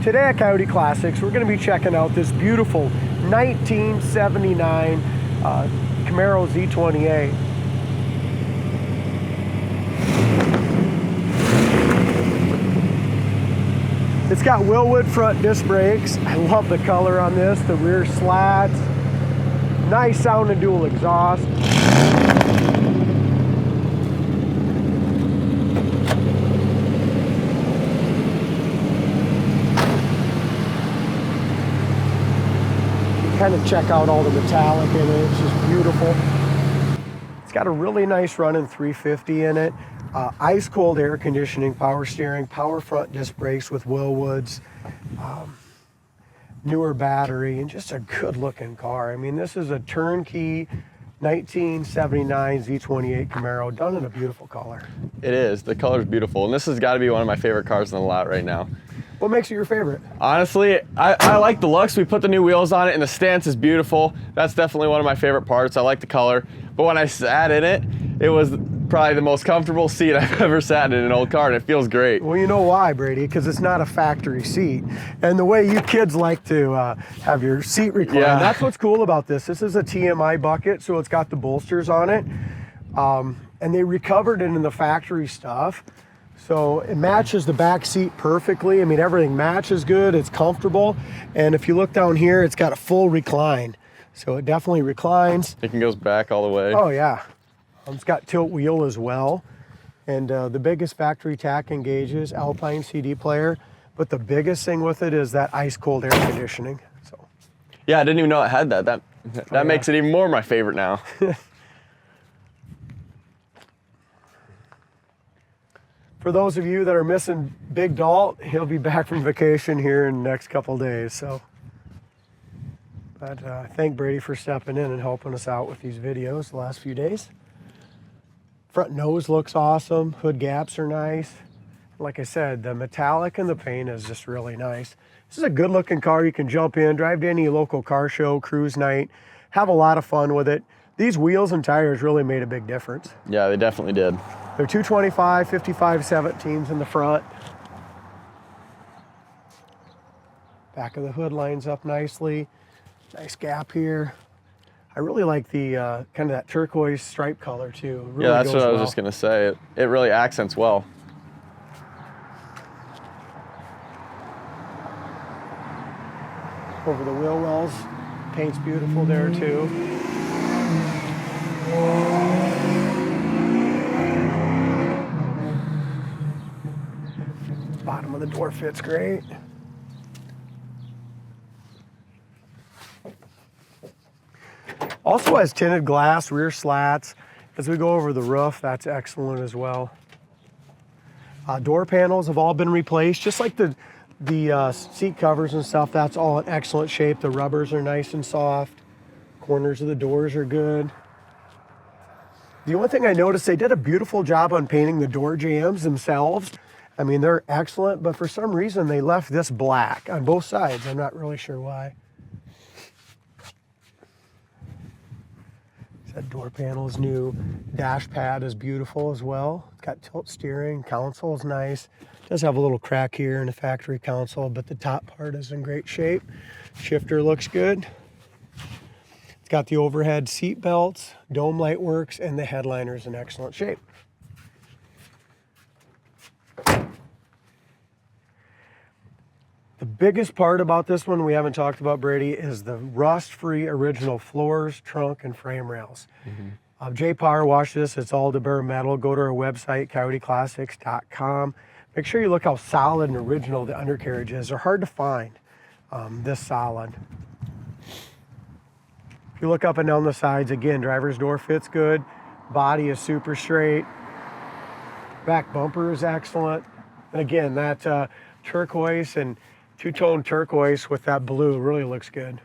Today at Coyote Classics, we're going to be checking out this beautiful 1979 Camaro Z28. It's got Willwood front disc brakes. I love the color on this, the rear slats. Nice sounding dual exhaust. Kind of check out all the metallic in it. It's just beautiful. It's got a really nice running 350 in it. Ice cold air conditioning, power steering, power front disc brakes with Willwoods, newer battery, and just a good looking car. I mean, this is a turnkey 1979 Z28 Camaro done in a beautiful color. It is. The color's beautiful, and this has got to be one of my favorite cars in the lot right now. What makes it your favorite? Honestly, I like the looks. We put the new wheels on it, and the stance is beautiful. That's definitely one of my favorite parts. I like the color. But when I sat in it, it was probably the most comfortable seat I've ever sat in an old car, and it feels great. Well, you know why, Brady? Because it's not a factory seat. And the way you kids like to have your seat recline, that's what's cool about this. This is a TMI bucket, so it's got the bolsters on it. And they recovered it in the factory stuff. So it matches the back seat perfectly. I mean, everything matches good. It's comfortable. And if you look down here, it's got a full recline. So it definitely reclines. It can go back all the way. Oh, yeah. It's got tilt wheel as well. And the biggest factory tack engages, Alpine CD player. But the biggest thing with it is that ice cold air conditioning. So yeah, I didn't even know it had that. That makes it even more my favorite now. For those of you that are missing Big Dalt, he'll be back from vacation here in the next couple of days. So, but thank Brady for stepping in and helping us out with these videos the last few days. Front nose looks awesome. Hood gaps are nice. Like I said, the metallic and the paint is just really nice. This is a good looking car. You can jump in, drive to any local car show, cruise night, have a lot of fun with it. These wheels and tires really made a big difference. Yeah, they definitely did. They're 225, 55, 17s in the front. Back of the hood lines up nicely. Nice gap here. I really like the kind of that turquoise stripe color too. It really yeah, that's goes what I was well. just gonna say. It really accents well. Over the wheel wells, paint's beautiful there too. Bottom of the door fits great. Also has tinted glass, rear slats. As we go over the roof, that's excellent as well. Door panels have all been replaced, just like the seat covers and stuff. That's all in excellent shape. The rubbers are nice and soft. Corners of the doors are good. The only thing I noticed, they did a beautiful job on painting the door jambs themselves. I mean, they're excellent, but for some reason they left this black on both sides. I'm not really sure why. That door panel is new. Dash pad is beautiful as well. It's got tilt steering. Console is nice. It does have a little crack here in the factory console, but the top part is in great shape. Shifter looks good. It's got the overhead seat belts, dome light works, and the headliner's in excellent shape. The biggest part about this one we haven't talked about, Brady, is the rust-free original floors, trunk, and frame rails. J Power washed this. It's all the bare metal. Go to our website, coyoteclassics.com. Make sure you look how solid and original the undercarriage is. They're hard to find this solid. If you look up and down the sides, again, driver's door fits good. Body is super straight. Back bumper is excellent. And again, that turquoise and two-tone turquoise with that blue really looks good.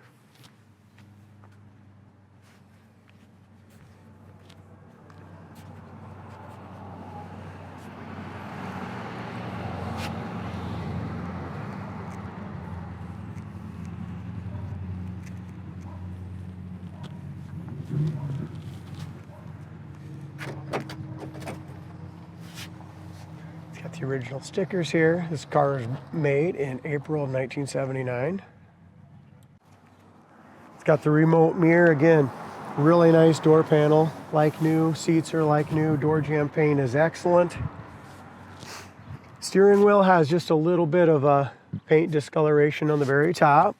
original stickers here. This car was made in April of 1979. It's got the remote mirror again. Really nice door panel, like new. Seats are like new. Door jamb paint is excellent. Steering wheel has just a little bit of a paint discoloration on the very top.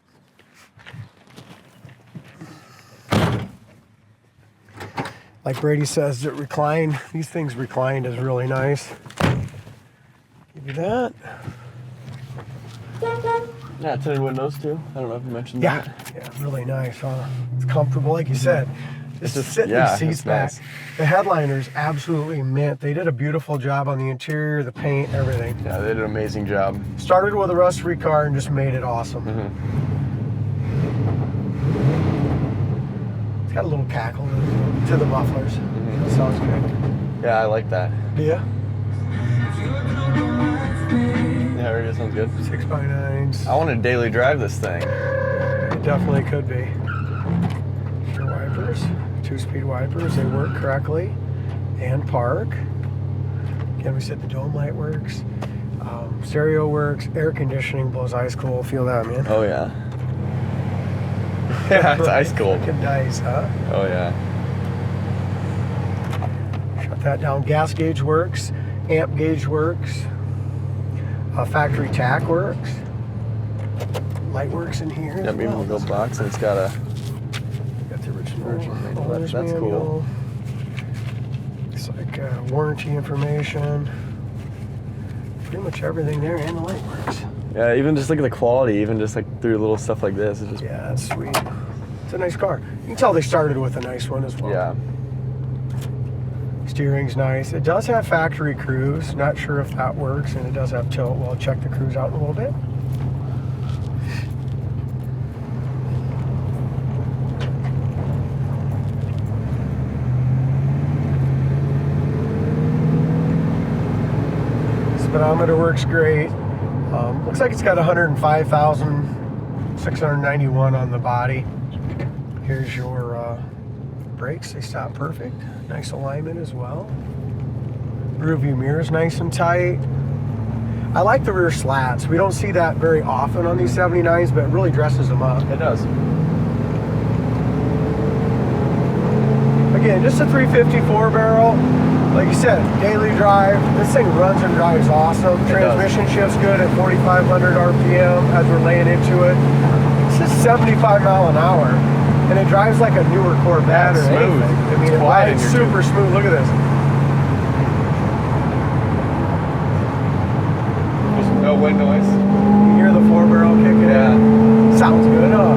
Like Brady says, that recline, these things reclined is really nice. Give you that. Yeah, tinted windows too. I don't know if you mentioned Yeah, that. yeah, really nice, huh? It's comfortable, like you said. Just It's just- sitting yeah, the seats it's back. nice. The headliner's absolutely mint. They did a beautiful job on the interior, the paint, everything. Yeah, they did an amazing job. Started with a rust-free car and just made it awesome. It's got a little cackle to the mufflers. That sounds good. Yeah, I like that. Yeah, Yeah, it sounds good. 6x9s. I want to daily drive this thing. It definitely could be. Your wipers, 2-speed wipers, they work correctly. And park. Again, we said the dome light works. Stereo works. Air conditioning blows ice cold. Feel that, man. Oh yeah. Yeah, it's ice cold. Freaking nice, huh? Oh yeah. Shut that down. Gas gauge works. Amp gauge works. Factory tack works. Light works in here. Got as me well. a little box and it's got a Got the original manual. owner's That's cool. manual. It's like warranty information. Pretty much everything there, and the light works. yeah. Even just look at the quality. Even just like through little stuff like this, it's just Yeah, that's sweet. It's a nice car. You can tell they started with a nice one as well. yeah. Steering's nice. It does have factory cruise. Not sure if that works, and it does have tilt. We'll check the cruise out in a little bit. Speedometer works great. Looks like it's got 105,691 on the body. Here's your brakes. They stop perfect. Nice alignment as well. Rear view mirror is nice and tight. I like the rear slats. We don't see that very often on these 79s, but it really dresses them up. It does. Again, just a 354 barrel. Like you said, daily drive. This thing runs and drives awesome. Transmission shifts good at 4,500 RPM as we're laying into it. It's just 75 mile an hour, and it drives like a newer Corvette or smooth. anything. I mean, It's quiet it's in your super smooth. Look at this. Just no wind noise. You hear the 4-barrel kicking in. Sounds good, huh?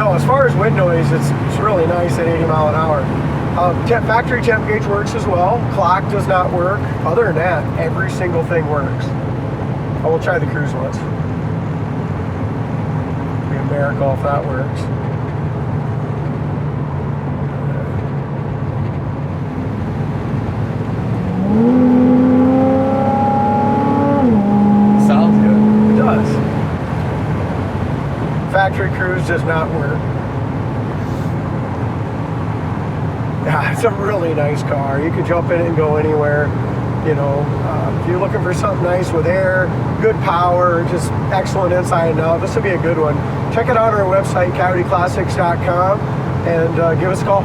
No, as far as wind noise, it's really nice at 80 mile an hour. Factory temp gauge works as well. Clock does not work. Other than that, every single thing works. I will try the cruise once. Be a miracle if that works. Sounds good. It does. Factory cruise does not work. Yeah, it's a really nice car. You can jump in it and go anywhere. You know, if you're looking for something nice with air, good power, just excellent inside and out, this would be a good one. Check it out on our website, coyoteclassics.com, and give us a call.